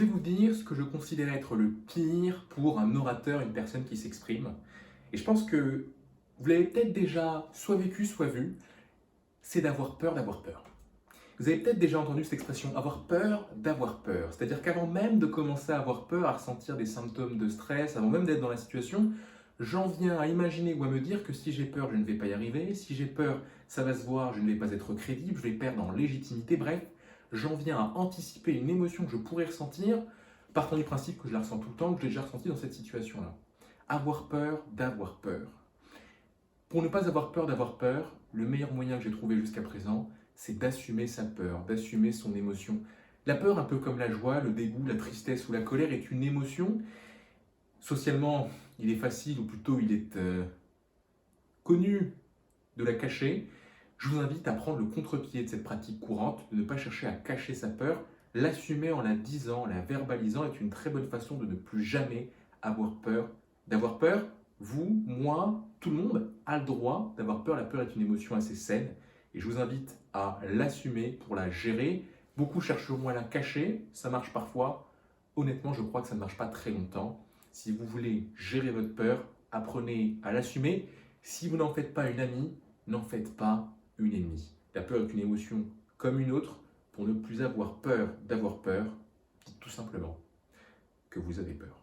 vais vous dire ce que je considère être le pire pour un orateur, une personne qui s'exprime. Et je pense que vous l'avez peut-être déjà soit vécu, soit vu, c'est d'avoir peur d'avoir peur. Vous avez peut-être déjà entendu cette expression avoir peur d'avoir peur. C'est-à-dire qu'avant même de commencer à avoir peur, à ressentir des symptômes de stress, avant même d'être dans la situation, j'en viens à imaginer ou à me dire que si j'ai peur, je ne vais pas y arriver. Si j'ai peur, ça va se voir, je ne vais pas être crédible, je vais perdre en légitimité. Bref, j'en viens à anticiper une émotion que je pourrais ressentir, partant du principe que je la ressens tout le temps, que je l'ai déjà ressentie dans cette situation-là. Avoir peur d'avoir peur. Pour ne pas avoir peur d'avoir peur, le meilleur moyen que j'ai trouvé jusqu'à présent, c'est d'assumer sa peur, d'assumer son émotion. La peur, un peu comme la joie, le dégoût, la tristesse ou la colère, est une émotion. Socialement, il est facile, ou plutôt il est connu de la cacher. Je vous invite à prendre le contre-pied de cette pratique courante, de ne pas chercher à cacher sa peur. L'assumer en la disant, en la verbalisant est une très bonne façon de ne plus jamais avoir peur d'avoir peur. Vous, moi, tout le monde a le droit d'avoir peur. La peur est une émotion assez saine et je vous invite à l'assumer pour la gérer. Beaucoup chercheront à la cacher, ça marche parfois. Honnêtement, je crois que ça ne marche pas très longtemps. Si vous voulez gérer votre peur, apprenez à l'assumer. Si vous n'en faites pas une amie, n'en faites pas une ennemie. La peur est une émotion comme une autre. Pour ne plus avoir peur d'avoir peur, dites tout simplement que vous avez peur.